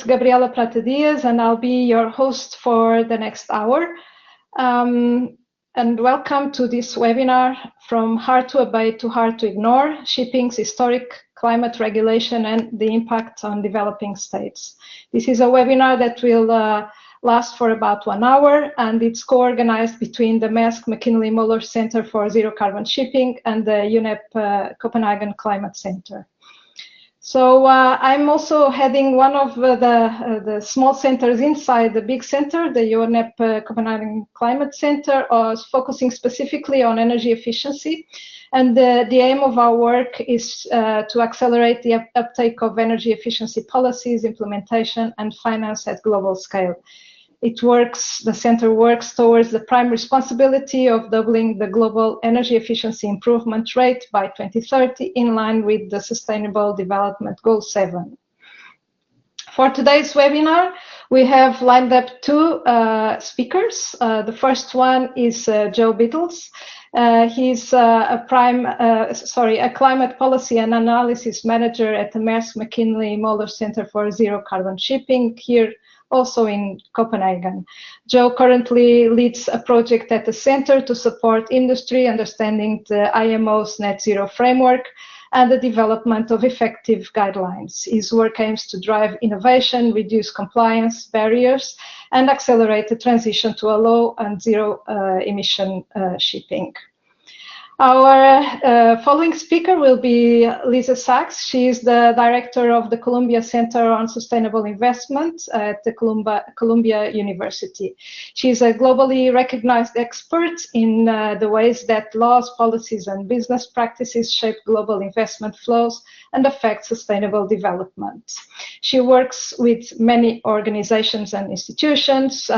Gabriela Prata Dias, and I'll be your host for the next hour. And welcome to this webinar, From Hard to Abate to Hard to Ignore, Shipping's Historic Climate Regulation and the Impact on Developing States. This is a webinar that will last for about 1 hour, and it's co-organized between the Maersk McKinney Møller Center for Zero Carbon Shipping and the UNEP Copenhagen Climate Centre. So I'm also heading one of the small centers inside the big center, the UNEP Copenhagen Climate Centre, focusing specifically on energy efficiency. And the aim of our work is to accelerate the uptake of energy efficiency policies, implementation, and finance at global scale. The center works towards the prime responsibility of doubling the global energy efficiency improvement rate by 2030, in line with the Sustainable Development Goal 7. For today's webinar, we have lined up 2 speakers. The first one is Joe Bettles. He's a climate policy and analysis manager at the Maersk McKinney Møller Center for Zero Carbon Shipping here also in Copenhagen. Joe currently leads a project at the center to support industry understanding the IMO's Net Zero Framework and the development of effective guidelines. His work aims to drive innovation, reduce compliance barriers, and accelerate the transition to a low and zero emission shipping. Our following speaker will be Lisa Sachs. She is the director of the Columbia Center on Sustainable Investment at the Columbia University. She is a globally recognized expert in the ways that laws, policies, and business practices shape global investment flows and affect sustainable development. She works with many organizations and institutions,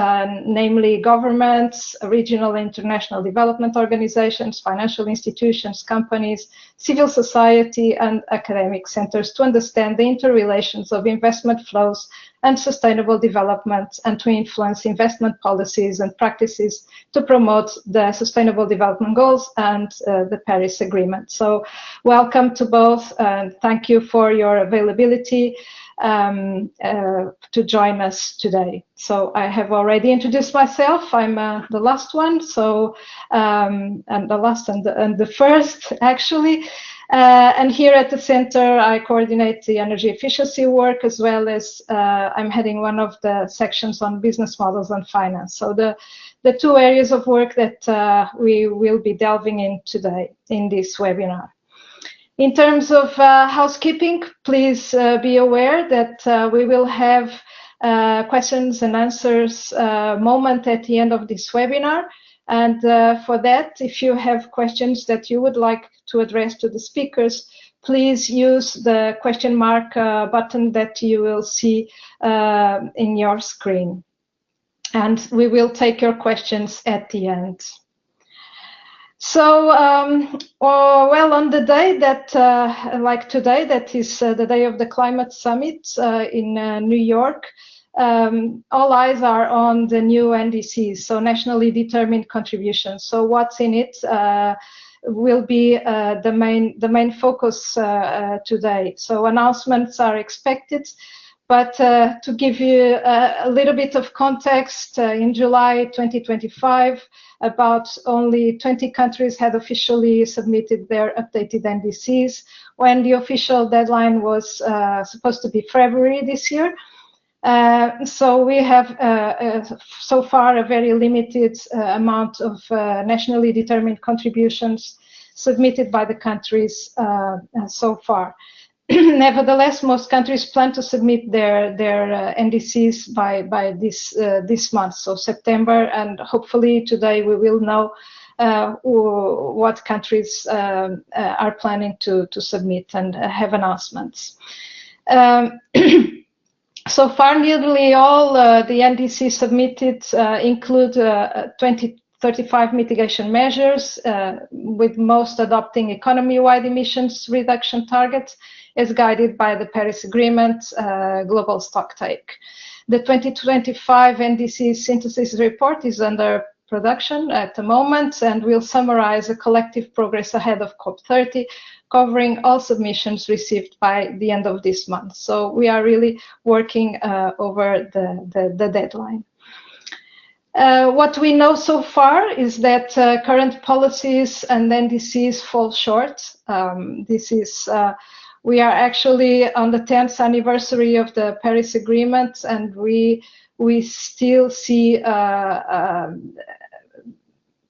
namely governments, regional and international development organizations, financial institutions, companies, civil society, and academic centers to understand the interrelations of investment flows and sustainable development, and to influence investment policies and practices to promote the Sustainable Development Goals and the Paris Agreement. So welcome to both, and thank you for your availability to join us today. So I have already introduced myself. I'm the last one, so and the last and the first actually. And here at the center, I coordinate the energy efficiency work, as well as I'm heading one of the sections on business models and finance. So the 2 areas of work that we will be delving in today in this webinar. In terms of housekeeping, please be aware that we will have questions and answers moment at the end of this webinar. And for that, if you have questions that you would like to address to the speakers, please use the question mark button that you will see in your screen. And we will take your questions at the end. So, well, on the day that, like today, that is the day of the Climate Summit in New York, all eyes are on the new NDCs, so nationally determined contributions. So what's in it will be the main focus today. So announcements are expected, but to give you a little bit of context, in July 2025, about only 20 countries had officially submitted their updated NDCs, when the official deadline was supposed to be February this year. So we have so far a very limited amount of nationally determined contributions submitted by the countries so far. Nevertheless, most countries plan to submit their NDCs by this month, so September, and hopefully today we will know what countries are planning to submit and have announcements. So far, nearly all the NDCs submitted include 2035 mitigation measures, with most adopting economy-wide emissions reduction targets as guided by the Paris Agreement global stocktake. The 2025 NDC synthesis report is under production at the moment, and we'll summarize a collective progress ahead of COP30, covering all submissions received by the end of this month. So we are really working over the deadline. What we know so far is that current policies and NDCs fall short. We are actually on the 10th anniversary of the Paris Agreement, and we still see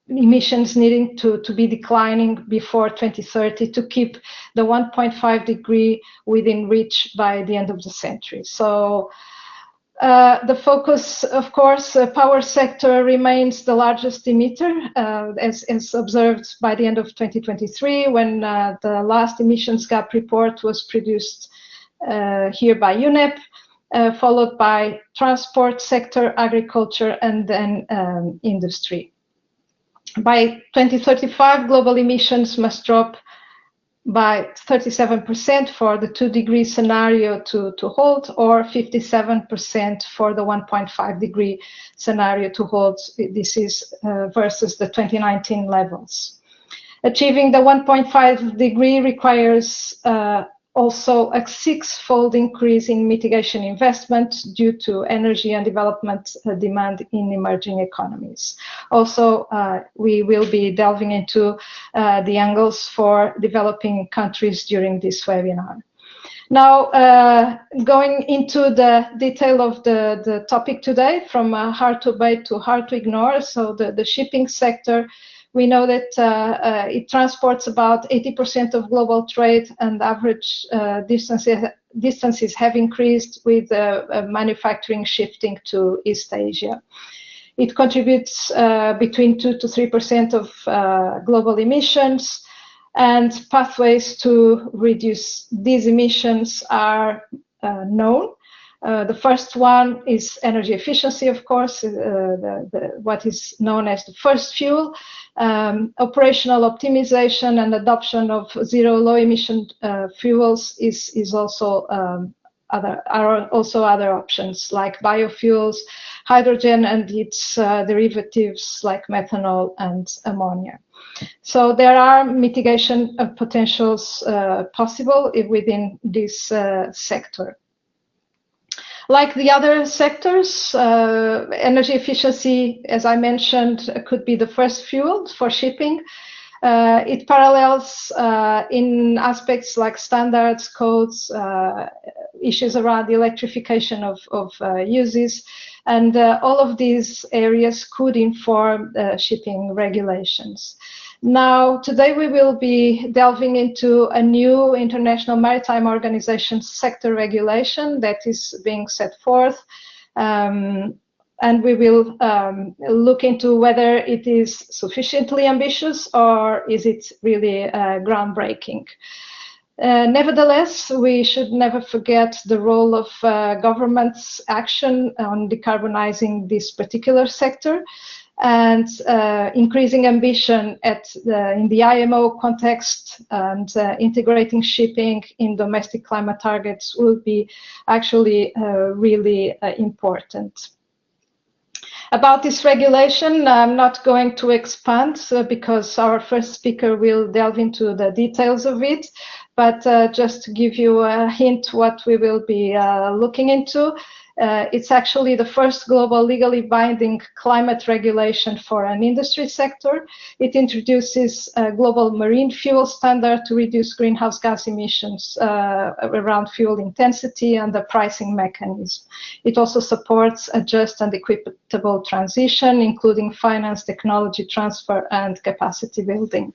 emissions needing to be declining before 2030 to keep the 1.5 degree within reach by the end of the century. So the focus, of course, power sector remains the largest emitter, as observed by the end of 2023, when the last emissions gap report was produced here by UNEP, followed by transport sector, agriculture, and then industry. By 2035, global emissions must drop by 37% for the 2-degree scenario to hold, or 57% for the 1.5 degree scenario to hold. This is versus the 2019 levels. Achieving the 1.5 degree requires also a 6-fold increase in mitigation investment due to energy and development demand in emerging economies. Also, we will be delving into the angles for developing countries during this webinar. Now, going into the detail of the topic today, from hard to abate to hard to ignore, so the shipping sector, we know that it transports about 80% of global trade, and average distances have increased with manufacturing shifting to East Asia. It contributes between 2 to 3% of global emissions, and pathways to reduce these emissions are known. The first one is energy efficiency, of course, what is known as the first fuel. Operational optimization and adoption of zero low-emission fuels is also other options, like biofuels, hydrogen and its derivatives like methanol and ammonia. So there are mitigation potentials possible within this sector. Like the other sectors, energy efficiency, as I mentioned, could be the first fuel for shipping. It parallels in aspects like standards, codes, issues around the electrification of uses, and all of these areas could inform shipping regulations. Now, today we will be delving into a new International Maritime Organization sector regulation that is being set forth, and we will look into whether it is sufficiently ambitious or is it really groundbreaking. Nevertheless, we should never forget the role of government's action on decarbonizing this particular sector, and increasing ambition in the IMO context, and integrating shipping in domestic climate targets will be actually really important. About this regulation, I'm not going to expand because our first speaker will delve into the details of it, but just to give you a hint what we will be looking into. It's actually the first global legally binding climate regulation for an industry sector. It introduces a global marine fuel standard to reduce greenhouse gas emissions around fuel intensity and the pricing mechanism. It also supports a just and equitable transition, including finance, technology transfer, and capacity building.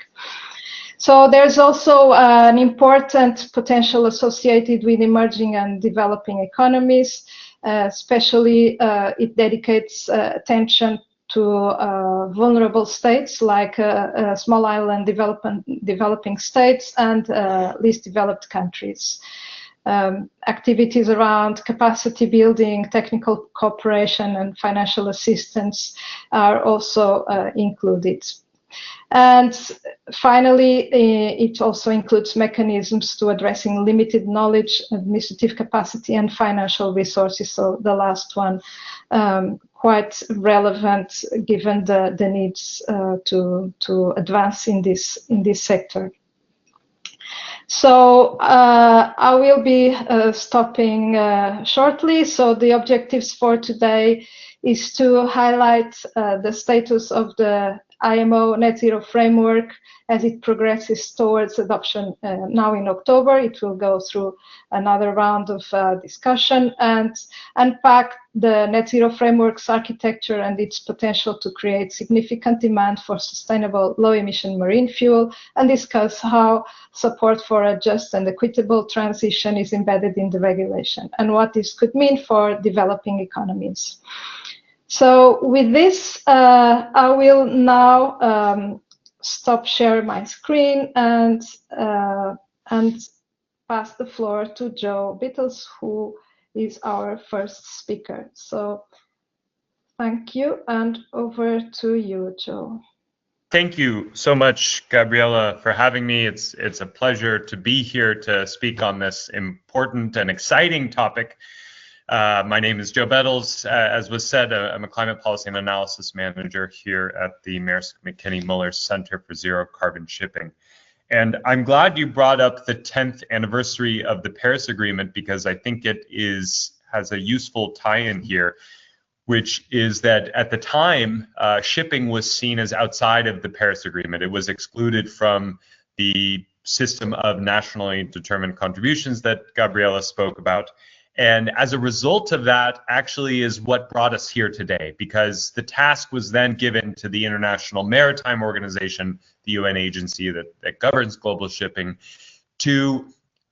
So there's also an important potential associated with emerging and developing economies. Especially, it dedicates attention to vulnerable states like small island developing states and least developed countries. Activities around capacity building, technical cooperation, and financial assistance are also included. And finally, it also includes mechanisms to addressing limited knowledge, administrative capacity, and financial resources. So the last one, quite relevant given the needs to advance in this sector. So I will be stopping shortly. So the objectives for today is to highlight the status of the IMO Net Zero Framework as it progresses towards adoption now in October. It will go through another round of discussion and unpack the Net Zero Framework's architecture and its potential to create significant demand for sustainable low-emission marine fuel, and discuss how support for a just and equitable transition is embedded in the regulation and what this could mean for developing economies. So with this, I will now stop sharing my screen and pass the floor to Joe Bettles, who is our first speaker. So thank you, and over to you, Joe. Thank you so much, Gabriela, for having me. It's a pleasure to be here to speak on this important and exciting topic. My name is Joe Bettles. As was said, I'm a climate policy and analysis manager here at the Maersk McKinney Møller Center for Zero Carbon Shipping. And I'm glad you brought up the 10th anniversary of the Paris Agreement, because I think it has a useful tie-in here, which is that at the time, shipping was seen as outside of the Paris Agreement. It was excluded from the system of nationally determined contributions that Gabriela spoke about. And as a result of that, actually is what brought us here today, because the task was then given to the International Maritime Organization, the UN agency that governs global shipping, to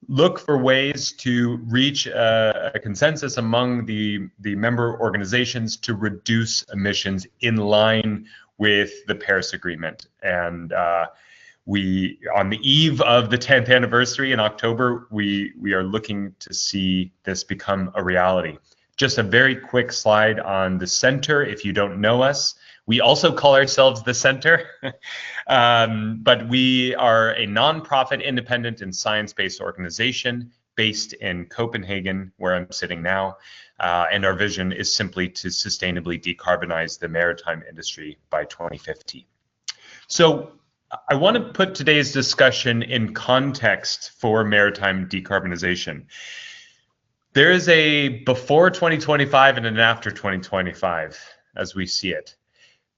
look for ways to reach a consensus among the member organizations to reduce emissions in line with the Paris Agreement. And we, on the eve of the 10th anniversary in October, we are looking to see this become a reality. Just a very quick slide on the center. If you don't know us, we also call ourselves the Center, but we are a nonprofit, independent, and science-based organization based in Copenhagen, where I'm sitting now. And our vision is simply to sustainably decarbonize the maritime industry by 2050. So I want to put today's discussion in context for maritime decarbonization. There is a before 2025 and an after 2025, as we see it.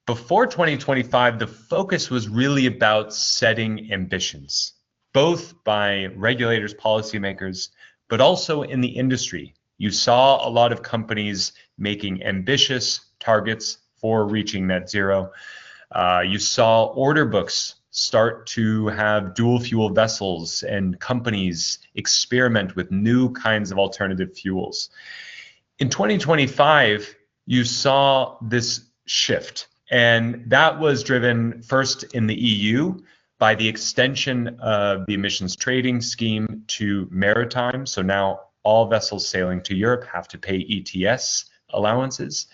Before 2025, the focus was really about setting ambitions, both by regulators, policymakers, but also in the industry. You saw a lot of companies making ambitious targets for reaching net zero. You saw order books start to have dual fuel vessels and companies experiment with new kinds of alternative fuels. In 2025, you saw this shift, and that was driven first in the EU by the extension of the emissions trading scheme to maritime. So now all vessels sailing to Europe have to pay ETS allowances,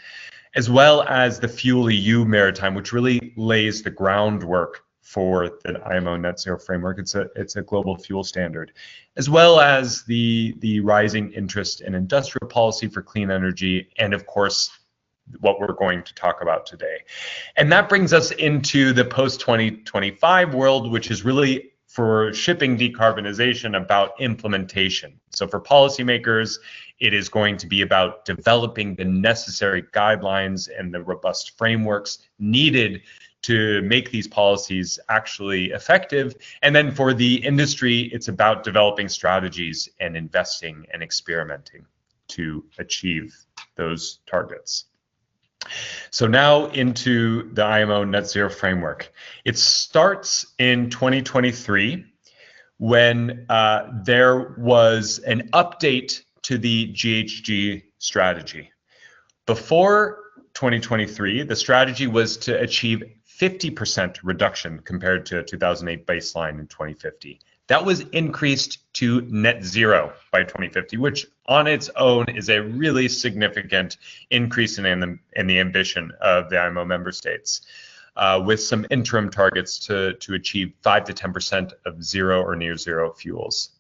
as well as the Fuel EU Maritime, which really lays the groundwork for the IMO Net Zero Framework. It's a global fuel standard, as well as the rising interest in industrial policy for clean energy, and of course, what we're going to talk about today. And that brings us into the post-2025 world, which is really, for shipping decarbonization, about implementation. So for policymakers, it is going to be about developing the necessary guidelines and the robust frameworks needed to make these policies actually effective. And then for the industry, it's about developing strategies and investing and experimenting to achieve those targets. So now into the IMO Net Zero Framework. It starts in 2023 when there was an update to the GHG strategy. Before 2023, the strategy was to achieve 50% reduction compared to a 2008 baseline in 2050. That was increased to net zero by 2050, which on its own is a really significant increase in the ambition of the IMO member states. with some interim targets to achieve 5 to 10% of zero or near zero fuels.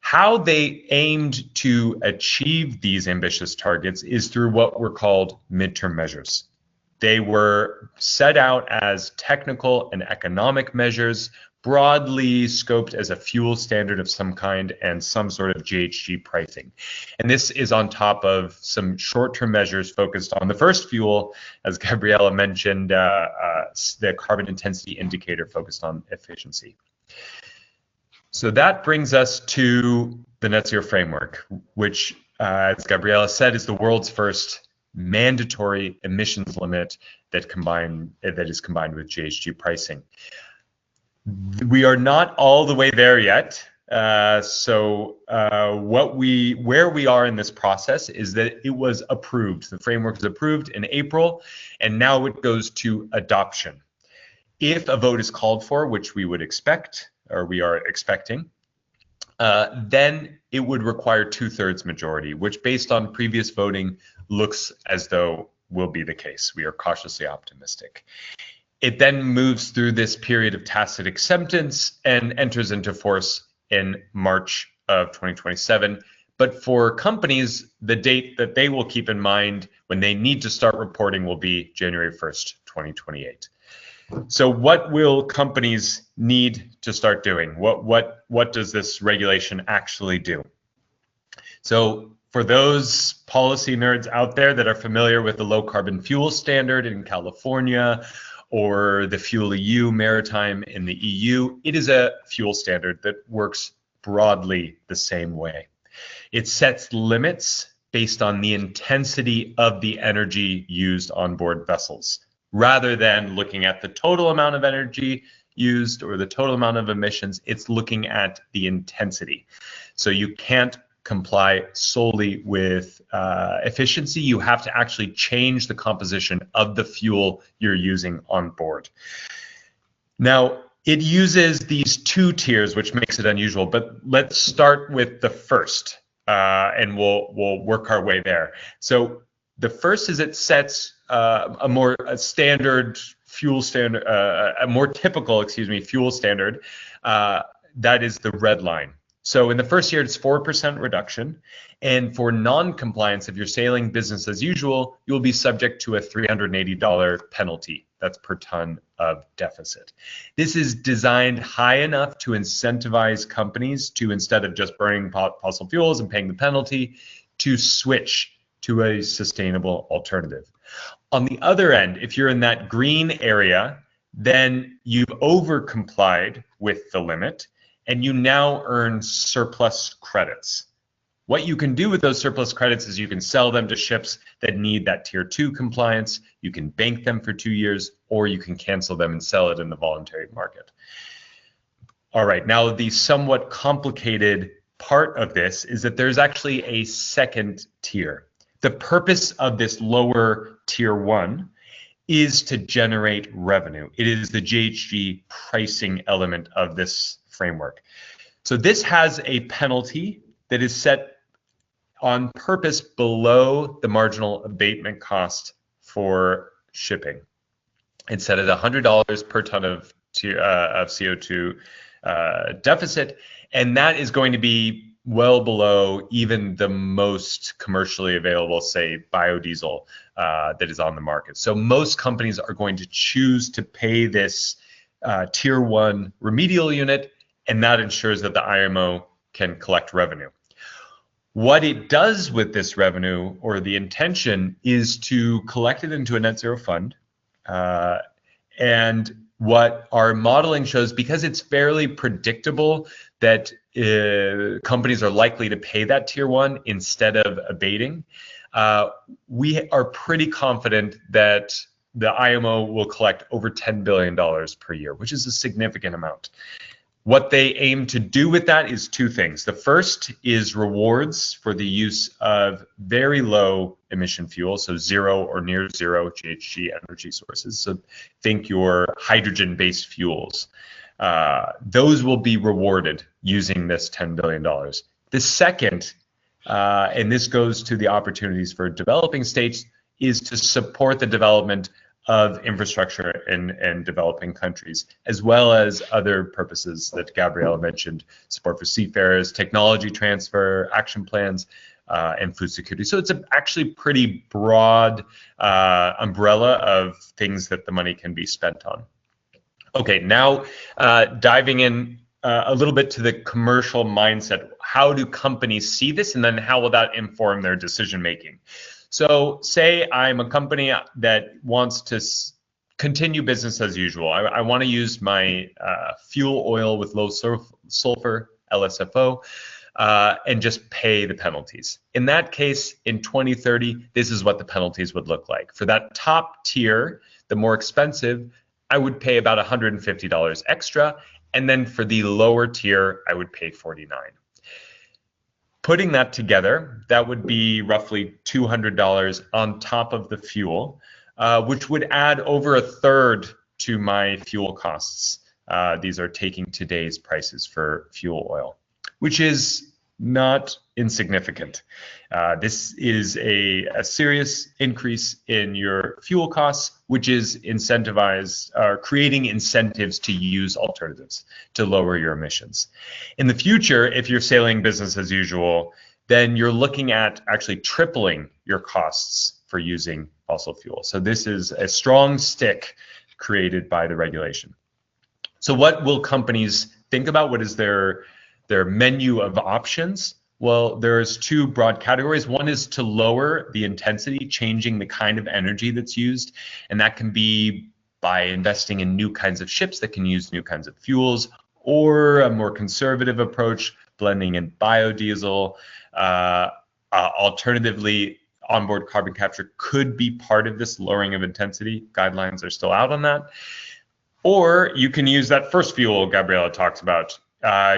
How they aimed to achieve these ambitious targets is through what were called midterm measures. They were set out as technical and economic measures, broadly scoped as a fuel standard of some kind and some sort of GHG pricing. And this is on top of some short-term measures focused on the first fuel, as Gabriela mentioned, the carbon intensity indicator focused on efficiency. So that brings us to the Net Zero Framework, which, as Gabriela said, is the world's first mandatory emissions limit that is combined with GHG pricing. We are not all the way there yet. Where we are in this process is that it was approved. The framework was approved in April, and now it goes to adoption. If a vote is called for, which we would expect, or we are expecting, then it would require 2/3 majority, which based on previous voting looks as though will be the case. We are cautiously optimistic. It then moves through this period of tacit acceptance and enters into force in March of 2027. But for companies, the date that they will keep in mind when they need to start reporting will be January 1st, 2028. So what will companies need to start doing? What does this regulation actually do? So for those policy nerds out there that are familiar with the low carbon fuel standard in California or the Fuel EU maritime in the EU, it is a fuel standard that works broadly the same way. It sets limits based on the intensity of the energy used on board vessels, rather than looking at the total amount of energy used or the total amount of emissions. It's looking at the intensity. So you can't comply solely with efficiency. You have to actually change the composition of the fuel you're using on board. Now, it uses these two tiers, which makes it unusual, but let's start with the first, and we'll work our way there. So the first is it sets a more typical fuel standard. That is the red line. So in the first year, it's 4% reduction. And for non-compliance, if you're sailing business as usual, you'll be subject to a $380 penalty. That's per ton of deficit. This is designed high enough to incentivize companies to, instead of just burning fossil fuels and paying the penalty, to switch to a sustainable alternative. On the other end, if you're in that green area, then you've over-complied with the limit, and you now earn surplus credits. What you can do with those surplus credits is you can sell them to ships that need that tier 2 compliance, you can bank them for 2 years, or you can cancel them and sell it in the voluntary market. All right, now the somewhat complicated part of this is that there's actually a second tier. The purpose of this lower tier 1 is to generate revenue. It is the GHG pricing element of this framework. So this has a penalty that is set on purpose below the marginal abatement cost for shipping. It's set at $100 per ton of CO2 deficit, and that is going to be well below even the most commercially available, say, biodiesel that is on the market. So most companies are going to choose to pay this tier 1 remedial unit, and that ensures that the IMO can collect revenue. What it does with this revenue, or the intention, is to collect it into a net zero fund. And what our modeling shows, because it's fairly predictable that companies are likely to pay that tier 1 instead of abating, we are pretty confident that the IMO will collect over $10 billion per year, which is a significant amount. What they aim to do with that is two things. The first is rewards for the use of very low emission fuels, so zero or near zero GHG energy sources. So think your hydrogen-based fuels. Those will be rewarded using this $10 billion. The second, and this goes to the opportunities for developing states, is to support the development of infrastructure in developing countries, as well as other purposes that Gabriela mentioned: support for seafarers, technology transfer, action plans, and food security. So it's actually pretty broad umbrella of things that the money can be spent on. Okay, now diving in a little bit to the commercial mindset. How do companies see this, and then how will that inform their decision making? So say I'm a company that wants to continue business as usual. I want to use my fuel oil with low sulfur, LSFO, and just pay the penalties. In that case, in 2030, this is what the penalties would look like. For that top tier, the more expensive, I would pay about $150 extra. And then for the lower tier, I would pay $49. Putting that together, that would be roughly $200 on top of the fuel, which would add over a third to my fuel costs. These are taking today's prices for fuel oil, which is not insignificant. This is a serious increase in your fuel costs, which is creating incentives to use alternatives to lower your emissions. In the future, if you're sailing business as usual, then you're looking at actually tripling your costs for using fossil fuel. So this is a strong stick created by the regulation. So what will companies think about? What is their menu of options? Well, there's two broad categories. One is to lower the intensity, changing the kind of energy that's used. And that can be by investing in new kinds of ships that can use new kinds of fuels, or a more conservative approach, blending in biodiesel. Alternatively, onboard carbon capture could be part of this lowering of intensity. Guidelines are still out on that. Or you can use that first fuel Gabriela talked about,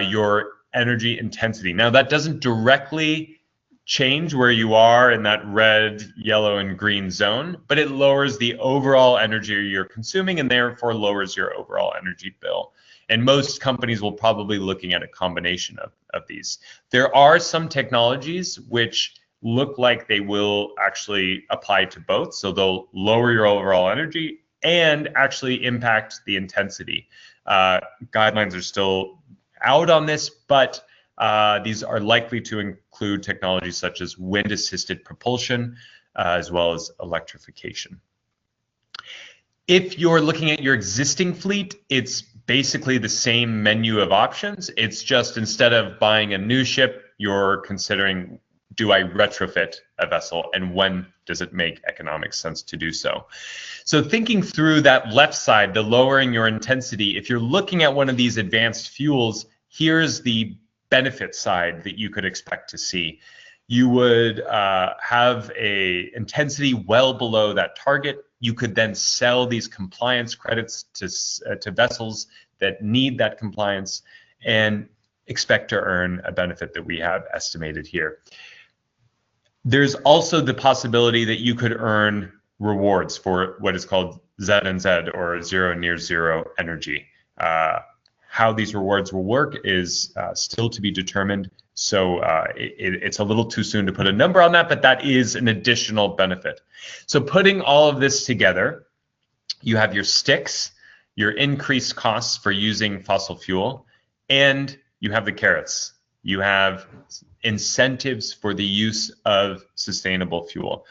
your energy intensity. Now, that doesn't directly change where you are in that red, yellow, and green zone, but it lowers the overall energy you're consuming and therefore lowers your overall energy bill. And most companies will probably be looking at a combination of these. There are some technologies which look like they will actually apply to both. So they'll lower your overall energy and actually impact the intensity. Guidelines are still out on this, but these are likely to include technologies such as wind-assisted propulsion, as well as electrification. If you're looking at your existing fleet, it's basically the same menu of options. It's just instead of buying a new ship, you're considering, do I retrofit a vessel, and when does it make economic sense to do so? So thinking through that left side, the lowering your intensity, if you're looking at one of these advanced fuels, here's the benefit side that you could expect to see. You would have a intensity well below that target. You could then sell these compliance credits to vessels that need that compliance and expect to earn a benefit that we have estimated here. There's also the possibility that you could earn rewards for what is called ZNZ, or zero near zero energy. How these rewards will work is still to be determined. So it's a little too soon to put a number on that, but that is an additional benefit. So putting all of this together, you have your sticks, your increased costs for using fossil fuel, and you have the carrots. You have incentives for the use of sustainable fuel.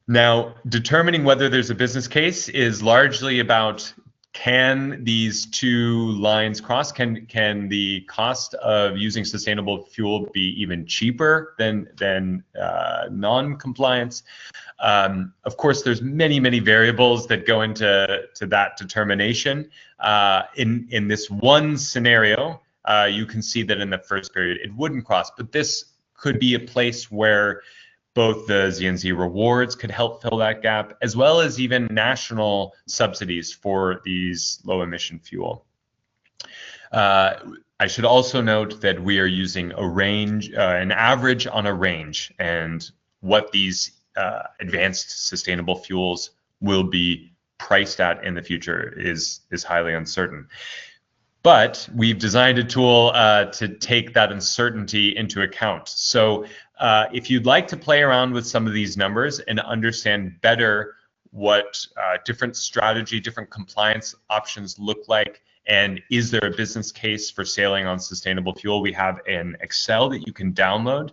Now, determining whether there's a business case is largely about, can these two lines cross? Can the cost of using sustainable fuel be even cheaper than non-compliance? Of course, there's many variables that go into that determination. In this one scenario, you can see that in the first period it wouldn't cross, but this could be a place where both the ZNZ rewards could help fill that gap, as well as even national subsidies for these low emission fuel. I should also note that we are using a range, an average on a range, and what these advanced sustainable fuels will be priced at in the future is highly uncertain. But we've designed a tool to take that uncertainty into account. So if you'd like to play around with some of these numbers and understand better what different strategy, different compliance options look like, and is there a business case for sailing on sustainable fuel. We have an Excel that you can download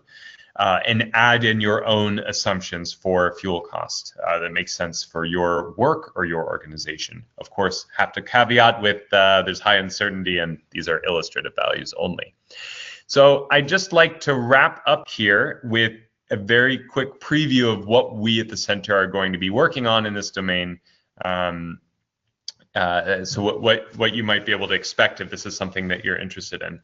and add in your own assumptions for fuel cost that makes sense for your work or your organization. Of course, have to caveat with there's high uncertainty and these are illustrative values only. So I'd just like to wrap up here with a very quick preview of what we at the Center are going to be working on in this domain. So what you might be able to expect if this is something that you're interested in.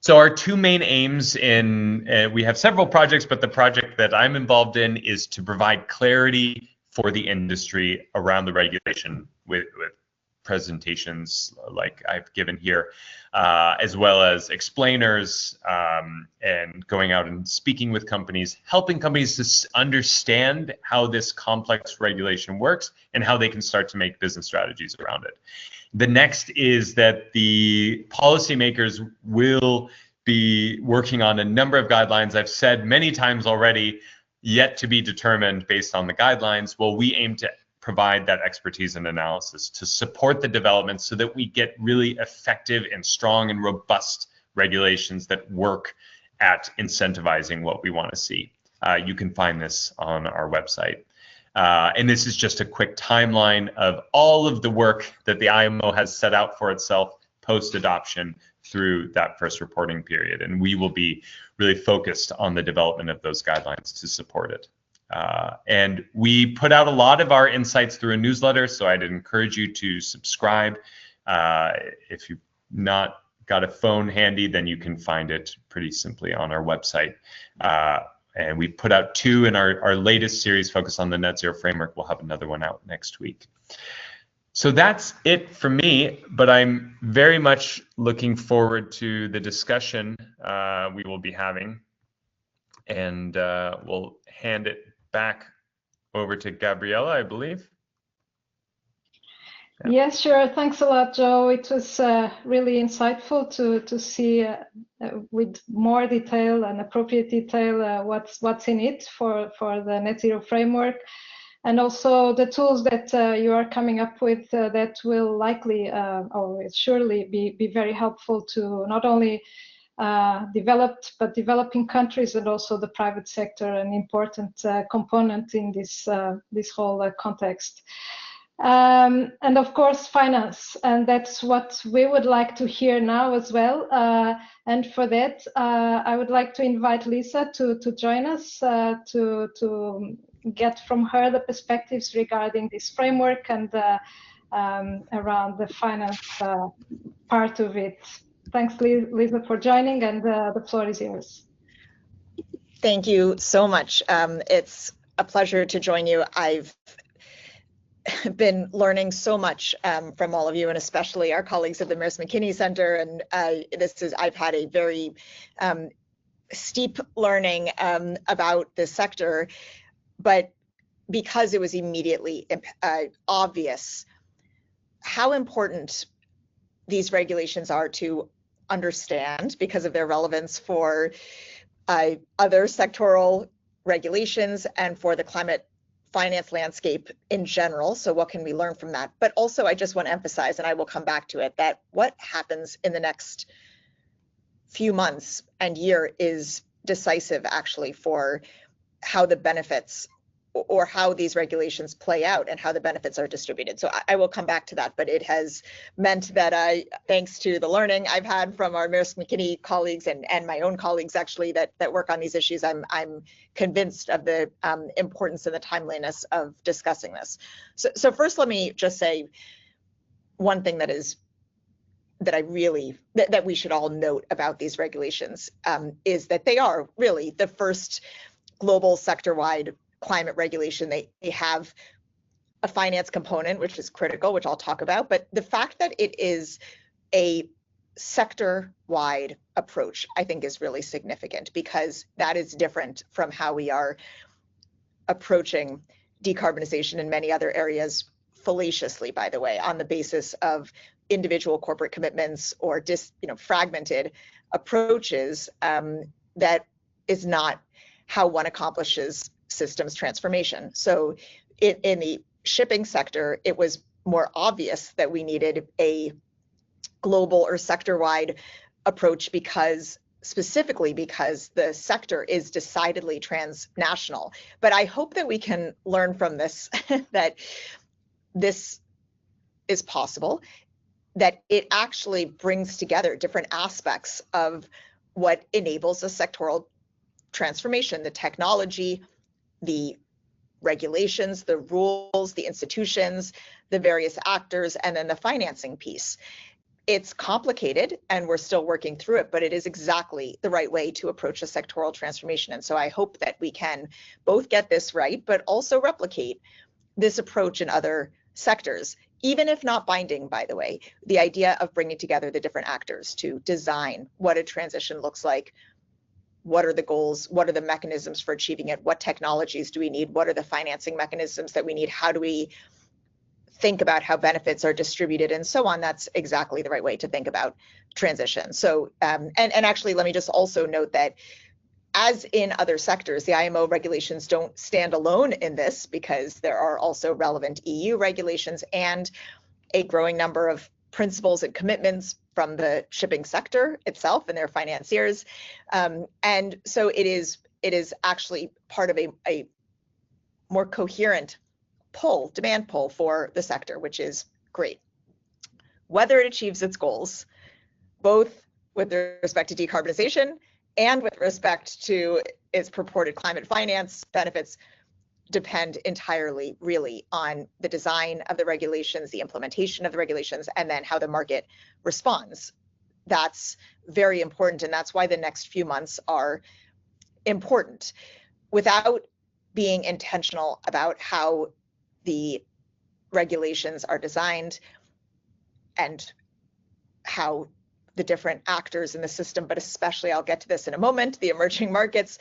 So our two main aims we have several projects, but the project that I'm involved in is to provide clarity for the industry around the regulation with presentations like I've given here, as well as explainers and going out and speaking with companies, helping companies to understand how this complex regulation works and how they can start to make business strategies around it. The next is that the policymakers will be working on a number of guidelines. I've said many times already, yet to be determined based on the guidelines. Well, we aim to provide that expertise and analysis to support the development so that we get really effective and strong and robust regulations that work at incentivizing what we want to see. You can find this on our website. And this is just a quick timeline of all of the work that the IMO has set out for itself post-adoption through that first reporting period. And we will be really focused on the development of those guidelines to support it. And we put out a lot of our insights through a newsletter, so I'd encourage you to subscribe. If you've not got a phone handy, then you can find it pretty simply on our website. And we put out two in our latest series focused on the Net Zero Framework. We'll have another one out next week. So that's it for me, but I'm very much looking forward to the discussion we will be having. And we'll hand it back over to Gabriela, I believe. Yeah. Yes, sure. Thanks a lot, Joe. It was really insightful to see with more detail and appropriate detail what's in it for the Net Zero Framework, and also the tools that you are coming up with that will likely or will surely be very helpful to not only developed but developing countries and also the private sector, an important component in this whole context. And of course, finance, and that's what we would like to hear now as well. And for that, I would like to invite Lisa to join us to get from her the perspectives regarding this framework and around the finance part of it. Thanks, Lisa, for joining, and the floor is yours. Thank you so much. It's a pleasure to join you. I've been learning so much from all of you, and especially our colleagues at the Maersk McKinney Center. And I've had a very steep learning about this sector, but because it was immediately obvious how important these regulations are to understand because of their relevance for other sectoral regulations and for the climate finance landscape in general. So what can we learn from that? But also I just want to emphasize, and I will come back to it, that what happens in the next few months and year is decisive actually for how the benefits or how these regulations play out and how the benefits are distributed. So I will come back to that, but it has meant that thanks to the learning I've had from our Maersk McKinney colleagues and my own colleagues actually that work on these issues, I'm convinced of the importance and the timeliness of discussing this. So first, let me just say one thing that we should all note about these regulations is that they are really the first global sector-wide climate regulation. They have a finance component, which is critical, which I'll talk about, but the fact that it is a sector-wide approach, I think is really significant because that is different from how we are approaching decarbonization in many other areas fallaciously, by the way, on the basis of individual corporate commitments or fragmented approaches. That is not how one accomplishes systems transformation. So in the shipping sector, it was more obvious that we needed a global or sector-wide approach specifically because the sector is decidedly transnational. But I hope that we can learn from this that this is possible, that it actually brings together different aspects of what enables a sectoral transformation, the technology, the regulations, the rules, the institutions, the various actors, and then the financing piece. It's complicated and we're still working through it, but it is exactly the right way to approach a sectoral transformation. And so I hope that we can both get this right, but also replicate this approach in other sectors, even if not binding, by the way. The idea of bringing together the different actors to design what a transition looks like, what are the goals, what are the mechanisms for achieving it, what technologies do we need, what are the financing mechanisms that we need, how do we think about how benefits are distributed, and so on. That's exactly the right way to think about transition. So, and actually, let me just also note that as in other sectors, the IMO regulations don't stand alone in this, because there are also relevant EU regulations and a growing number of principles and commitments from the shipping sector itself and their financiers. And so it is actually part of a more coherent demand pull for the sector, which is great. Whether it achieves its goals, both with respect to decarbonization and with respect to its purported climate finance benefits, depend entirely really on the design of the regulations, the implementation of the regulations, and then how the market responds. That's very important, and that's why the next few months are important. Without being intentional about how the regulations are designed and how the different actors in the system, but especially, I'll get to this in a moment, the emerging markets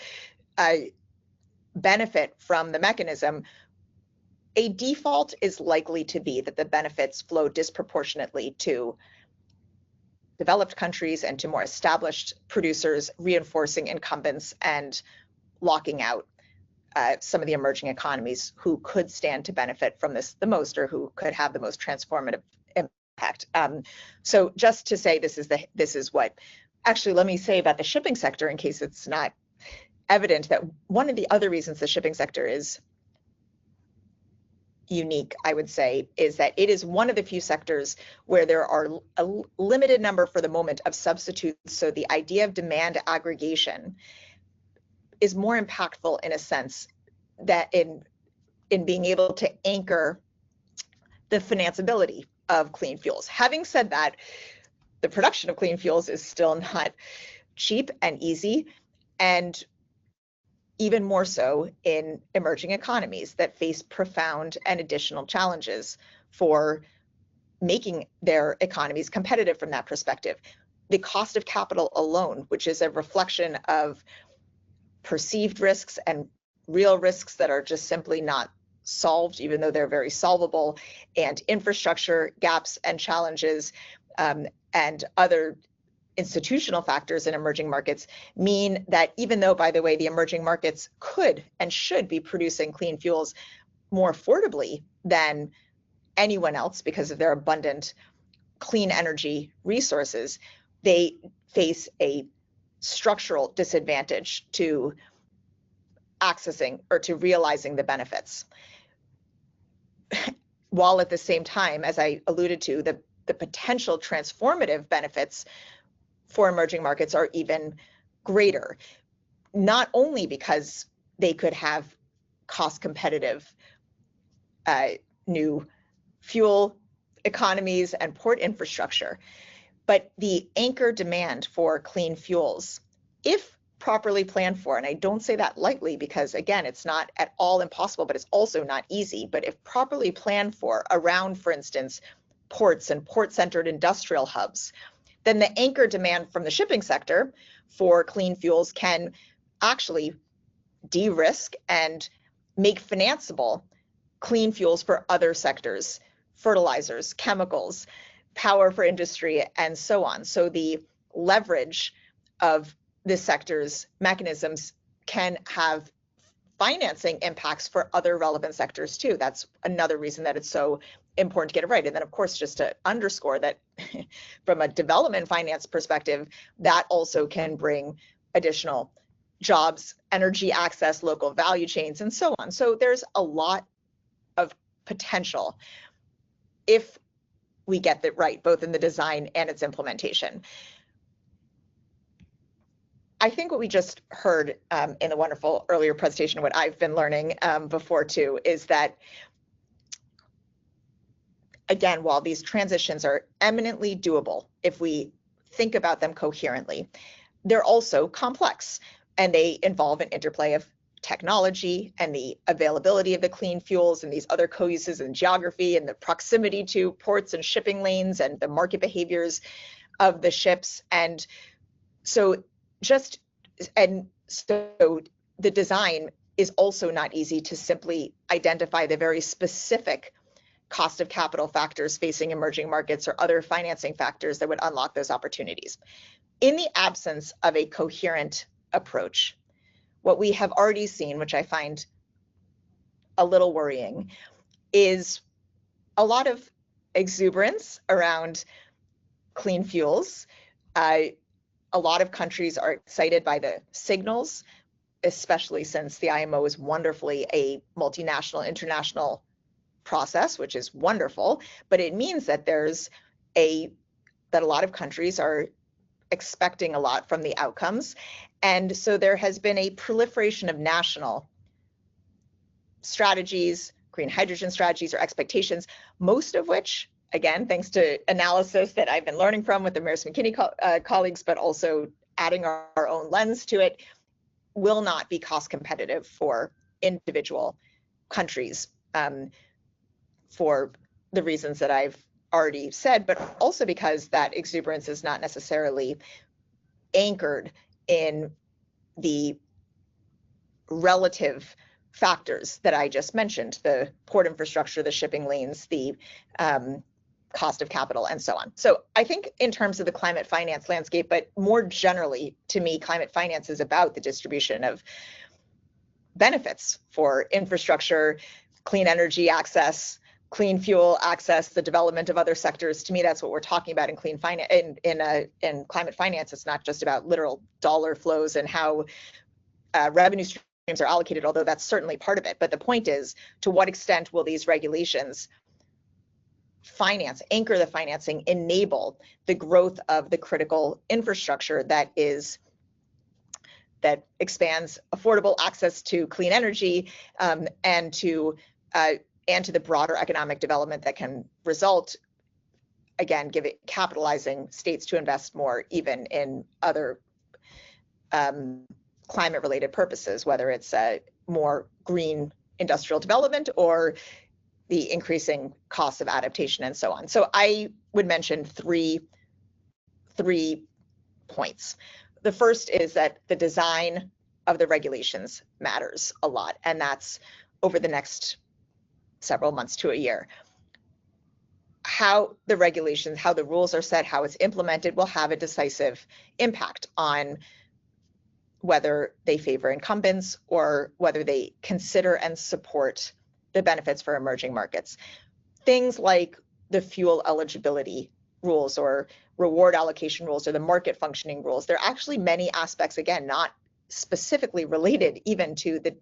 benefit from the mechanism, a default is likely to be that the benefits flow disproportionately to developed countries and to more established producers, reinforcing incumbents and locking out some of the emerging economies who could stand to benefit from this the most, or who could have the most transformative impact. So just to say, this is what, actually, let me say about the shipping sector, in case it's not evident, that one of the other reasons the shipping sector is unique, I would say, is that it is one of the few sectors where there are a limited number for the moment of substitutes. So the idea of demand aggregation is more impactful in a sense, that in being able to anchor the financeability of clean fuels. Having said that, the production of clean fuels is still not cheap and easy, and even more so in emerging economies that face profound and additional challenges for making their economies competitive from that perspective. The cost of capital alone, which is a reflection of perceived risks and real risks that are just simply not solved, even though they're very solvable, and infrastructure gaps and challenges, and other institutional factors in emerging markets, mean that even though, by the way, the emerging markets could and should be producing clean fuels more affordably than anyone else because of their abundant clean energy resources, they face a structural disadvantage to accessing or to realizing the benefits. While at the same time, as I alluded to, the potential transformative benefits for emerging markets are even greater, not only because they could have cost competitive new fuel economies and port infrastructure, but the anchor demand for clean fuels, if properly planned for, and I don't say that lightly because, again, it's not at all impossible, but it's also not easy, but if properly planned for around, for instance, ports and port-centered industrial hubs, then the anchor demand from the shipping sector for clean fuels can actually de-risk and make financeable clean fuels for other sectors, fertilizers, chemicals, power for industry, and so on. So the leverage of this sector's mechanisms can have financing impacts for other relevant sectors too. That's another reason that it's so important to get it right. And then of course, just to underscore that from a development finance perspective, that also can bring additional jobs, energy access, local value chains, and so on. So there's a lot of potential if we get that right, both in the design and its implementation. I think what we just heard in the wonderful earlier presentation, what I've been learning before too, is that, again, while these transitions are eminently doable if we think about them coherently, they're also complex, and they involve an interplay of technology and the availability of the clean fuels and these other co-uses and geography and the proximity to ports and shipping lanes and the market behaviors of the ships. And so the design is also not easy to simply identify the very specific cost of capital factors facing emerging markets or other financing factors that would unlock those opportunities. In the absence of a coherent approach, what we have already seen, which I find a little worrying, is a lot of exuberance around clean fuels. A lot of countries are excited by the signals, especially since the IMO is wonderfully a multinational, international process, which is wonderful, but it means that that a lot of countries are expecting a lot from the outcomes. And so there has been a proliferation of national strategies, green hydrogen strategies or expectations, most of which, again, thanks to analysis that I've been learning from with the Maersk McKinney colleagues, but also adding our own lens to it, will not be cost competitive for individual countries for the reasons that I've already said, but also because that exuberance is not necessarily anchored in the relative factors that I just mentioned, the port infrastructure, the shipping lanes, the cost of capital, and so on. So I think in terms of the climate finance landscape, but more generally, to me, climate finance is about the distribution of benefits for infrastructure, clean energy access, clean fuel access, the development of other sectors. To me, that's what we're talking about in clean finance. In climate finance, it's not just about literal dollar flows and how revenue streams are allocated, although that's certainly part of it. But the point is, to what extent will these regulations anchor the financing, enable the growth of the critical infrastructure that expands affordable access to clean energy and to the broader economic development that can result, again, capitalizing states to invest more even in other climate-related purposes, whether it's more green industrial development or the increasing costs of adaptation and so on. So I would mention three points. The first is that the design of the regulations matters a lot, and that's over the next several months to a year. How the regulations, how the rules are set, how it's implemented will have a decisive impact on whether they favor incumbents or whether they consider and support the benefits for emerging markets. Things like the fuel eligibility rules or reward allocation rules or the market functioning rules, there are actually many aspects, again, not specifically related even to the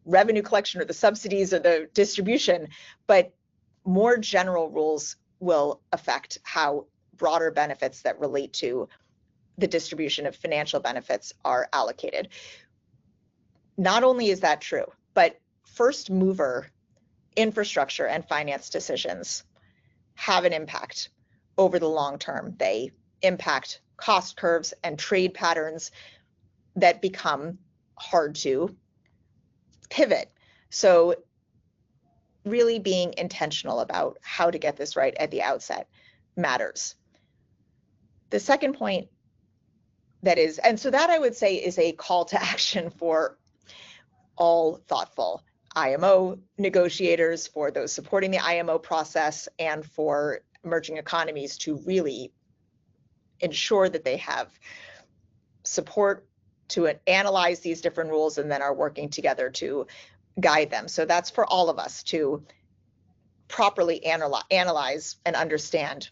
revenue collection or the subsidies or the distribution, but more general rules will affect how broader benefits that relate to the distribution of financial benefits are allocated. Not only is that true, but first mover infrastructure and finance decisions have an impact over the long term. They impact cost curves and trade patterns that become hard to pivot. So really being intentional about how to get this right at the outset matters. The second point and so that I would say is a call to action for all thoughtful IMO negotiators, for those supporting the IMO process, and for emerging economies to really ensure that they have support to analyze these different rules and then are working together to guide them. So that's for all of us to properly analyze and understand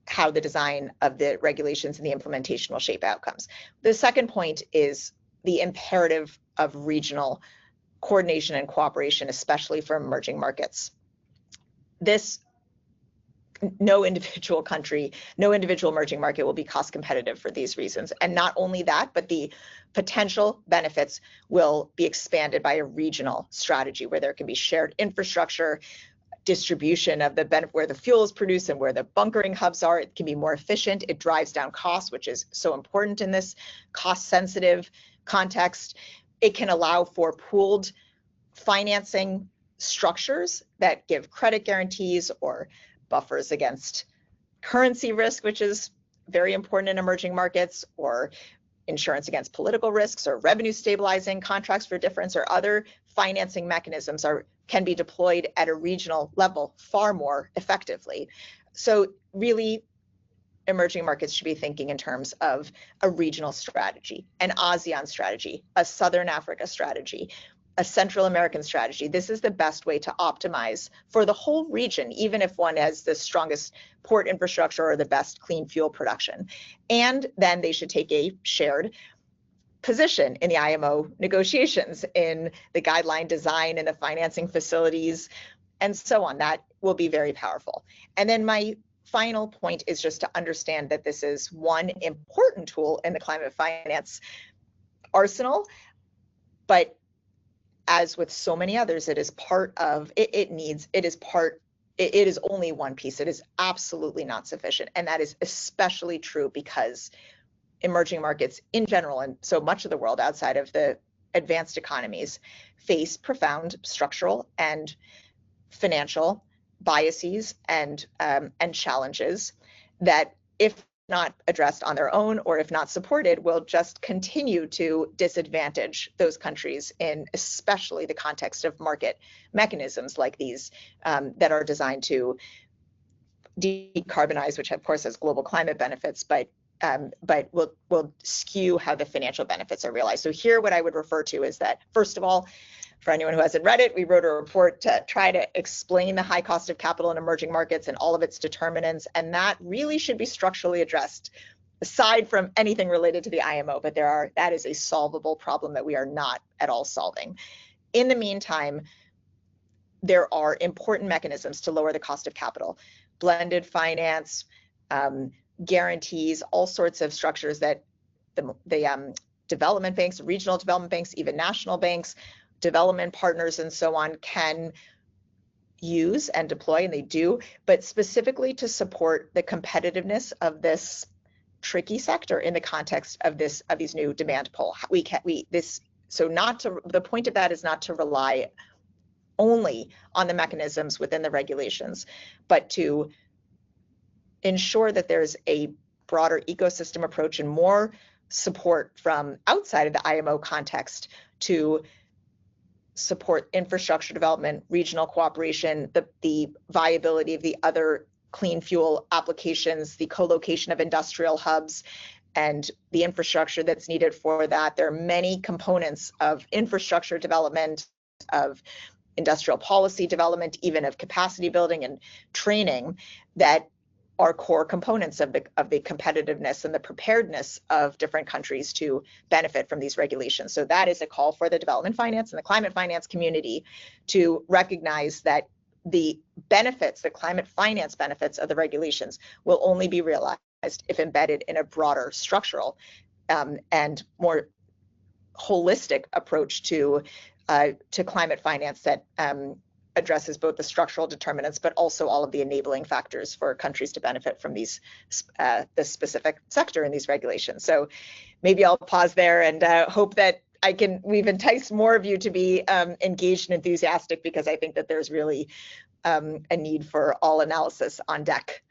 how the design of the regulations and the implementation will shape outcomes. The second point is the imperative of regional coordination and cooperation, especially for emerging markets. No individual country, no individual emerging market will be cost competitive for these reasons. And not only that, but the potential benefits will be expanded by a regional strategy where there can be shared infrastructure, distribution of the benefit where the fuel is produced and where the bunkering hubs are. It can be more efficient. It drives down costs, which is so important in this cost-sensitive context. It can allow for pooled financing structures that give credit guarantees or buffers against currency risk, which is very important in emerging markets, or insurance against political risks, or revenue stabilizing contracts for difference, or other financing mechanisms can be deployed at a regional level far more effectively. So really, emerging markets should be thinking in terms of a regional strategy, an ASEAN strategy, a Southern Africa strategy, a Central American strategy. This is the best way to optimize for the whole region, even if one has the strongest port infrastructure or the best clean fuel production. And then they should take a shared position in the IMO negotiations, in the guideline design and the financing facilities, and so on. That will be very powerful. And then my final point is just to understand that this is one important tool in the climate finance arsenal, but as with so many others, it is part of it is only one piece. It is absolutely not sufficient. And that is especially true because emerging markets in general, and so much of the world outside of the advanced economies, face profound structural and financial biases and challenges that, if not addressed on their own or if not supported, will just continue to disadvantage those countries in especially the context of market mechanisms like these that are designed to decarbonize, which of course has global climate benefits, but will skew how the financial benefits are realized. So here what I would refer to is that, first of all, for anyone who hasn't read it, we wrote a report to try to explain the high cost of capital in emerging markets and all of its determinants, and that really should be structurally addressed, aside from anything related to the IMO, but that is a solvable problem that we are not at all solving. In the meantime, there are important mechanisms to lower the cost of capital, blended finance, guarantees, all sorts of structures that the development banks, regional development banks, even national banks, development partners and so on can use and deploy, and they do, but specifically to support the competitiveness of this tricky sector in the context of these new demand pull. The point of that is not to rely only on the mechanisms within the regulations, but to ensure that there's a broader ecosystem approach and more support from outside of the IMO context to support infrastructure development, regional cooperation, the viability of the other clean fuel applications, the co-location of industrial hubs, and the infrastructure that's needed for that. There are many components of infrastructure development, of industrial policy development, even of capacity building and training that are core components of the competitiveness and the preparedness of different countries to benefit from these regulations. So that is a call for the development finance and the climate finance community to recognize that the benefits, the climate finance benefits of the regulations will only be realized if embedded in a broader structural and more holistic approach to climate finance that addresses both the structural determinants, but also all of the enabling factors for countries to benefit from this specific sector in these regulations. So maybe I'll pause there and hope that we've enticed more of you to be engaged and enthusiastic, because I think that there's really a need for all analysis on deck.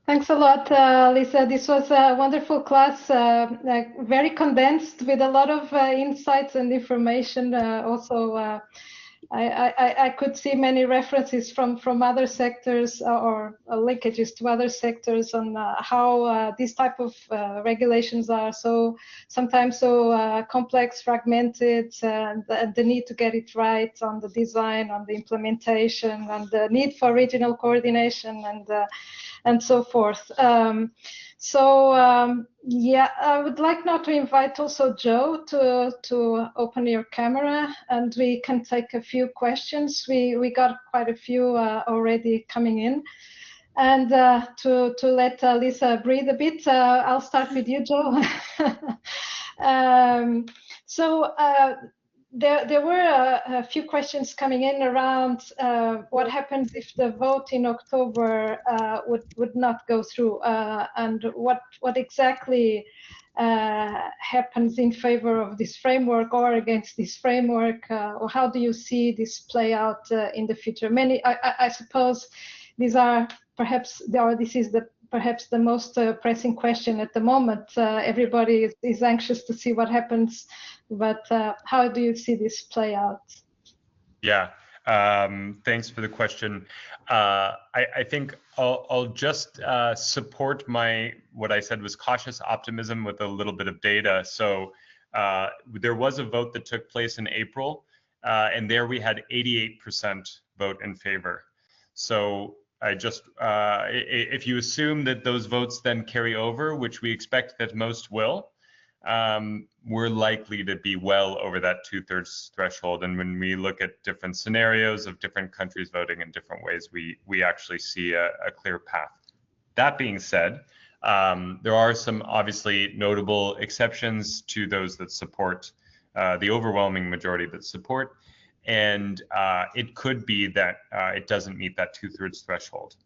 Thanks a lot, Lisa. This was a wonderful class, very condensed with a lot of insights and information, also I could see many references from other sectors or linkages to other sectors on how these type of regulations are sometimes so complex, fragmented, and the need to get it right on the design, on the implementation, and the need for regional coordination and so forth. Yeah, I would like now to invite also Joe to open your camera, and we can take a few questions. We got quite a few already coming in. And to let Lisa breathe a bit, I'll start with you, Joe. There were a few questions coming in around what happens if the vote in October would not go through, and what exactly happens in favor of this framework or against this framework, or how do you see this play out in the future? I suppose these are perhaps, or this is perhaps the most pressing question at the moment. Everybody is anxious to see what happens, but how do you see this play out? Yeah, thanks for the question. I think I'll just support what I said was cautious optimism with a little bit of data. So there was a vote that took place in April, and there we had 88% vote in favor. So if you assume that those votes then carry over, which we expect that most will, we're likely to be well over that 2/3 threshold. And when we look at different scenarios of different countries voting in different ways, we actually see a clear path. That being said, there are some obviously notable exceptions to those that support, the overwhelming majority that support. And it could be that it doesn't meet that 2/3 threshold.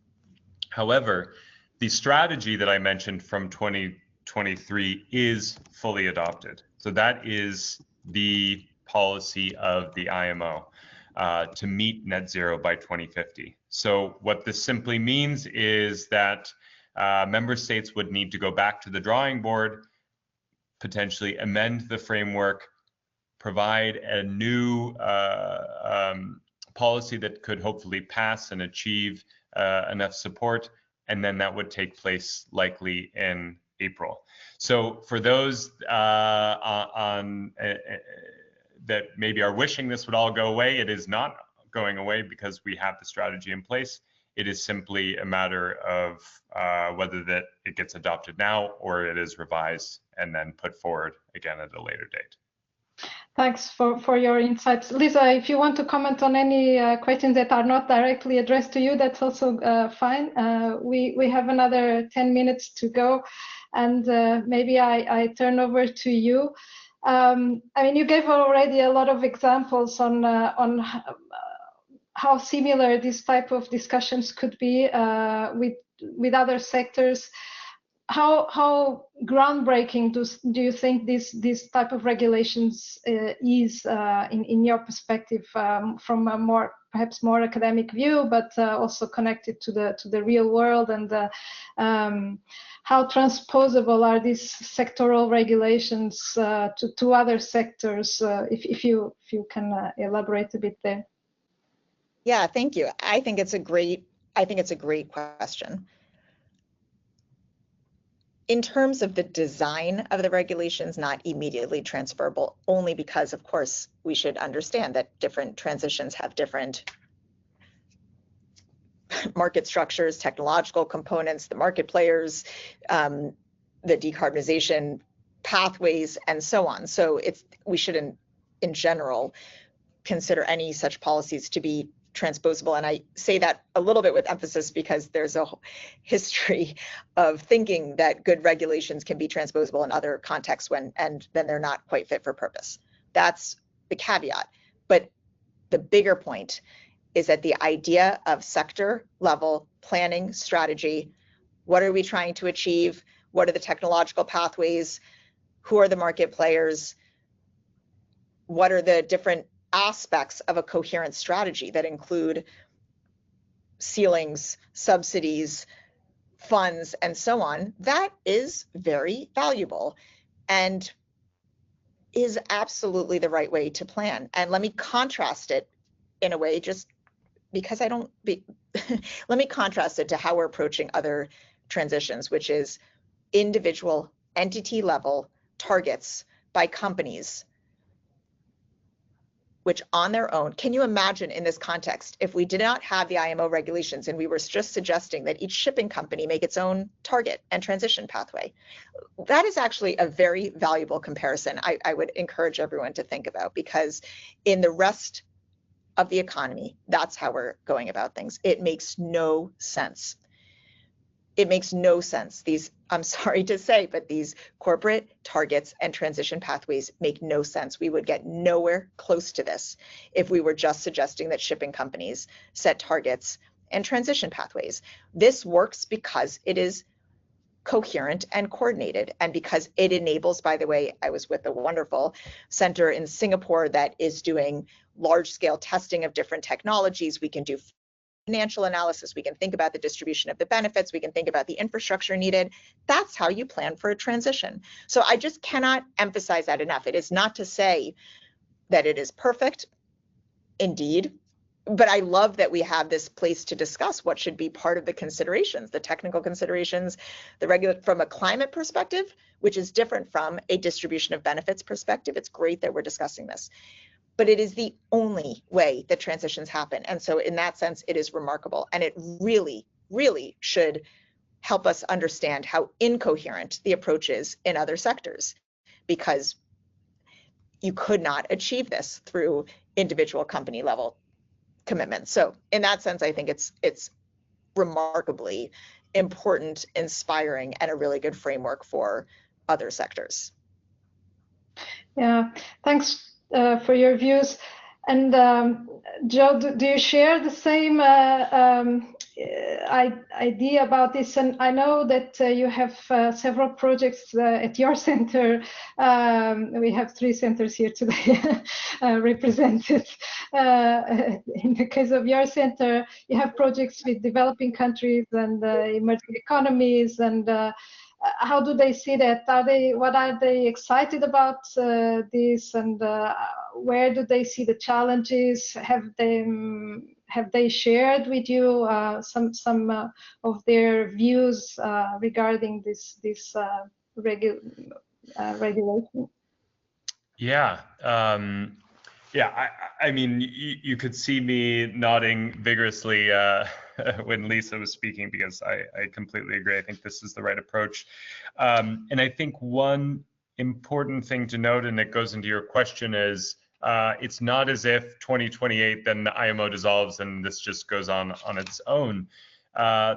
However, the strategy that I mentioned from 2023 is fully adopted. So that is the policy of the IMO to meet net zero by 2050. So what this simply means is that member states would need to go back to the drawing board, potentially amend the framework, provide a new policy that could hopefully pass and achieve enough support, and then that would take place likely in April. So for those that maybe are wishing this would all go away, it is not going away because we have the strategy in place. It is simply a matter of whether that it gets adopted now or it is revised and then put forward again at a later date. Thanks for your insights. Lisa, if you want to comment on any questions that are not directly addressed to you, that's also fine. We have another 10 minutes to go, and maybe I turn over to you. I mean, you gave already a lot of examples on how similar this type of discussions could be with other sectors. How groundbreaking do you think this type of regulations is in your perspective, from a perhaps more academic view, but also connected to the real world, and how transposable are these sectoral regulations to other sectors? If you can elaborate a bit there. Yeah, thank you. I think it's a great question. In terms of the design of the regulations, not immediately transferable, only because, of course, we should understand that different transitions have different market structures, technological components, the market players, the decarbonization pathways, and so on. So we shouldn't, in general, consider any such policies to be transposable. And I say that a little bit with emphasis because there's a history of thinking that good regulations can be transposable in other contexts and then they're not quite fit for purpose. That's the caveat. But the bigger point is that the idea of sector level planning strategy, what are we trying to achieve? What are the technological pathways? Who are the market players? What are the different aspects of a coherent strategy that include ceilings, subsidies, funds, and so on? That is very valuable and is absolutely the right way to plan. And let me contrast it in a way, just because let me contrast it to how we're approaching other transitions, which is individual entity level targets by companies, which on their own, can you imagine in this context, if we did not have the IMO regulations and we were just suggesting that each shipping company make its own target and transition pathway? That is actually a very valuable comparison I would encourage everyone to think about, because in the rest of the economy, that's how we're going about things. It makes no sense. It makes no sense. I'm sorry to say, but these corporate targets and transition pathways make no sense. We would get nowhere close to this if we were just suggesting that shipping companies set targets and transition pathways. This works because it is coherent and coordinated, and because it enables, by the way, I was with a wonderful center in Singapore that is doing large-scale testing of different technologies. We can do financial analysis, we can think about the distribution of the benefits, we can think about the infrastructure needed. That's how you plan for a transition. So I just cannot emphasize that enough. It is not to say that it is perfect, indeed, but I love that we have this place to discuss what should be part of the considerations, the technical considerations, from a climate perspective, which is different from a distribution of benefits perspective. It's great that we're discussing this. But it is the only way that transitions happen. And so in that sense, it is remarkable. And it really, really should help us understand how incoherent the approach is in other sectors, because you could not achieve this through individual company level commitments. So in that sense, I think it's remarkably important, inspiring, and a really good framework for other sectors. Yeah, thanks for your views. And Joe, do you share the same idea about this? And I know that you have several projects at your center. We have 3 centers here today represented. In the case of your center, you have projects with developing countries and emerging economies, and how do they see that? What are they excited about this, and where do they see the challenges? Have they shared with you some of their views regarding this regulation? Yeah. I mean, you could see me nodding vigorously when Lisa was speaking, because I completely agree. I think this is the right approach. And I think one important thing to note, and it goes into your question, is it's not as if 2028 then the IMO dissolves and this just goes on its own.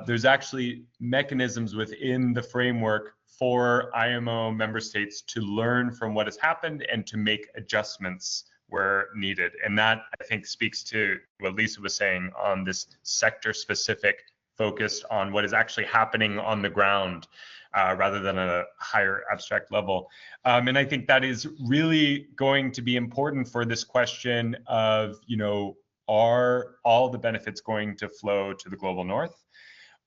There's actually mechanisms within the framework for IMO member states to learn from what has happened and to make adjustments where needed. And that, I think, speaks to what Lisa was saying on this sector-specific focused on what is actually happening on the ground, rather than at a higher abstract level. And I think that is really going to be important for this question of, are all the benefits going to flow to the global north,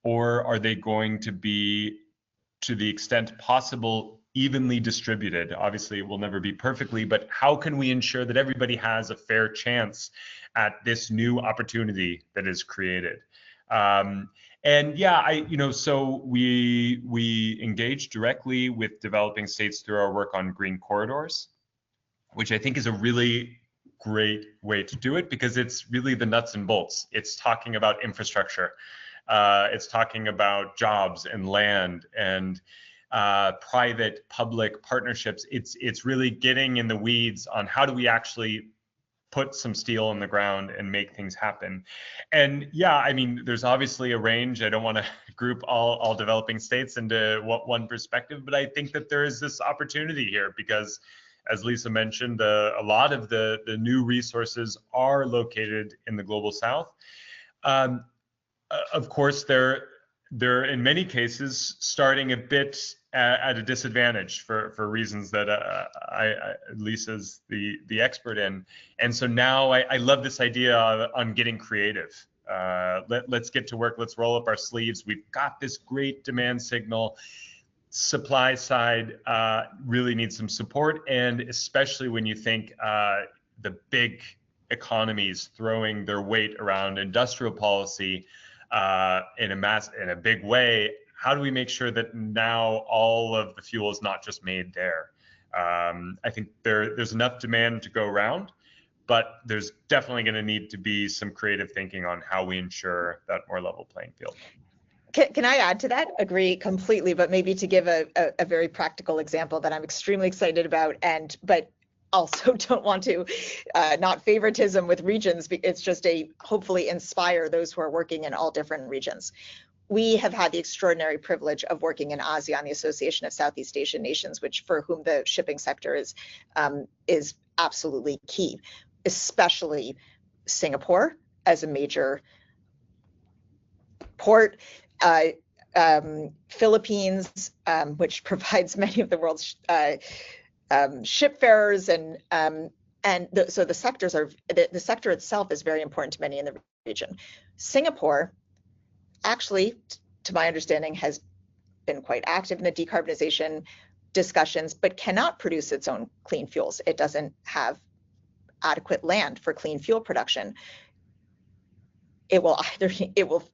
or are they going to be, to the extent possible, evenly distributed? Obviously, it will never be perfectly, but how can we ensure that everybody has a fair chance at this new opportunity that is created? And yeah, so we engage directly with developing states through our work on green corridors, which I think is a really great way to do it, because it's really the nuts and bolts. It's talking about infrastructure. It's talking about jobs and land and private public partnerships. It's really getting in the weeds on how do we actually put some steel on the ground and make things happen. And yeah, I mean, there's obviously a range. I don't want to group all developing states into one perspective, but I think that there is this opportunity here because, as Lisa mentioned, a lot of the new resources are located in the global south. Of course, they're in many cases starting a bit at a disadvantage for reasons that Lisa's the expert in. And so now I love this idea on getting creative. Let's get to work. Let's roll up our sleeves. We've got this great demand signal. Supply side really needs some support, and especially when you think the big economies throwing their weight around industrial policy in a big way, how do we make sure that now all of the fuel is not just made there? I think there's enough demand to go around, but there's definitely going to need to be some creative thinking on how we ensure that more level playing field. Can I add to that? Agree completely, but maybe to give a very practical example that I'm extremely excited about, but also don't want to not favoritism with regions. It's just hopefully inspire those who are working in all different regions. We have had the extraordinary privilege of working in ASEAN, the Association of Southeast Asian Nations, for whom the shipping sector is absolutely key, especially Singapore as a major port, Philippines, which provides many of the world's shipfarers, so the sector itself is very important to many in the region. Singapore, actually, to my understanding, has been quite active in the decarbonization discussions, but cannot produce its own clean fuels. It doesn't have adequate land for clean fuel production. It will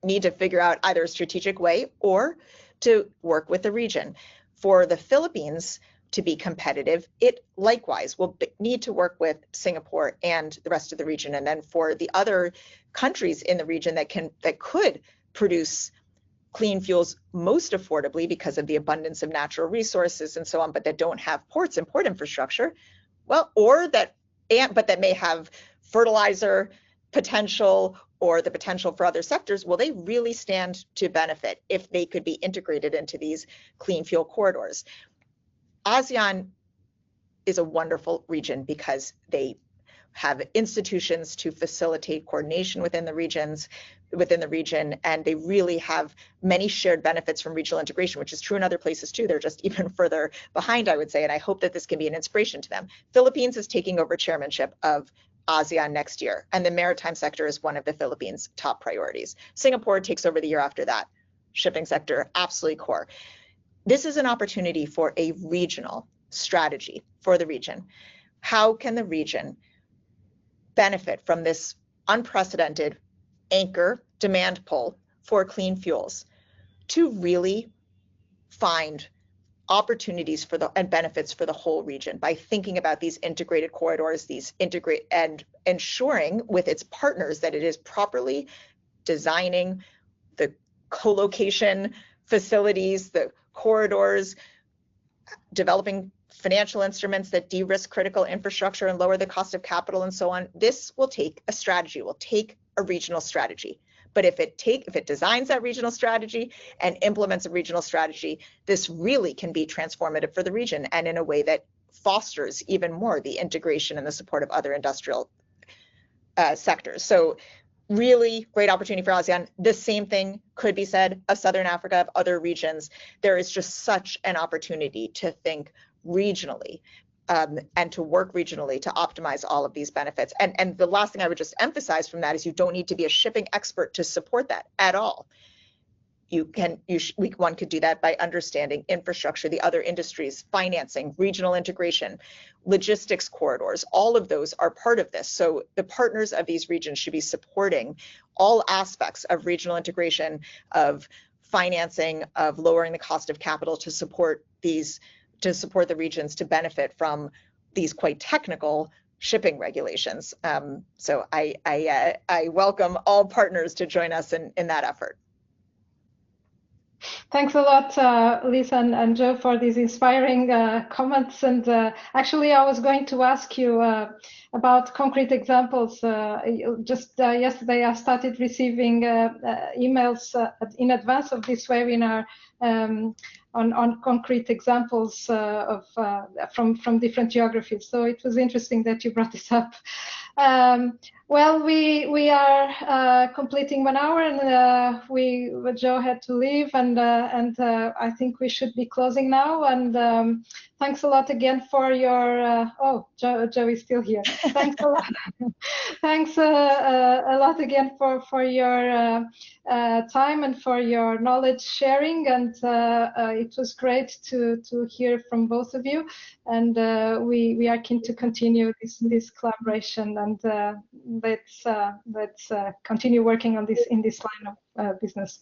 need to figure out either a strategic way or to work with the region. For the Philippines to be competitive, it likewise will need to work with Singapore and the rest of the region. And then for the other countries in the region that could produce clean fuels most affordably because of the abundance of natural resources and so on, but that don't have ports and port infrastructure, but that may have fertilizer potential or the potential for other sectors, will they really stand to benefit if they could be integrated into these clean fuel corridors? ASEAN is a wonderful region because they have institutions to facilitate coordination within the region, and they really have many shared benefits from regional integration, which is true in other places too. They're just even further behind, I would say, and I hope that this can be an inspiration to them. Philippines is taking over chairmanship of ASEAN next year, and the maritime sector is one of the Philippines' top priorities. Singapore takes over the year after that. Shipping sector, absolutely core. This is an opportunity for a regional strategy for the region. How can the region benefit from this unprecedented anchor demand pull for clean fuels to really find opportunities and benefits for the whole region by thinking about these integrated corridors, and ensuring with its partners that it is properly designing the co-location facilities, the corridors, developing financial instruments that de-risk critical infrastructure and lower the cost of capital and so on. This will take a strategy, will take a regional strategy. But if it designs that regional strategy and implements a regional strategy, this really can be transformative for the region, and in a way that fosters even more the integration and the support of other industrial sectors. So really great opportunity for ASEAN. The same thing could be said of Southern Africa, of other regions. There is just such an opportunity to think regionally and to work regionally to optimize all of these benefits. And the last thing I would just emphasize from that is you don't need to be a shipping expert to support that at all. One could do that by understanding infrastructure, the other industries, financing, regional integration, logistics corridors. All of those are part of this. So the partners of these regions should be supporting all aspects of regional integration, of financing, of lowering the cost of capital to support the regions to benefit from these quite technical shipping regulations. So I welcome all partners to join us in that effort. Thanks a lot, Lisa and Joe, for these inspiring comments. And actually, I was going to ask you about concrete examples. Just yesterday, I started receiving emails in advance of this webinar on concrete examples from different geographies. So it was interesting that you brought this up. Well, we are completing 1 hour, and Joe had to leave, and I think we should be closing now. And thanks a lot again for your. Joe is still here. Thanks a lot. Thanks a lot again for your time and for your knowledge sharing, and it was great to hear from both of you. And we are keen to continue this collaboration, and let's continue working on this in this line of business.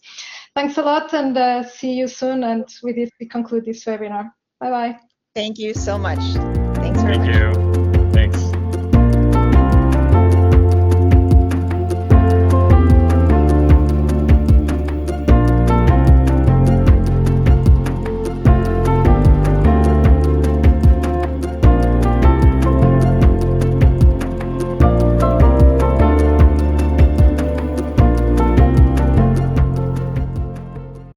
Thanks a lot, and see you soon. And with this, we conclude this webinar. Bye bye. Thank you so much. Thanks very much. Thank you. Thanks.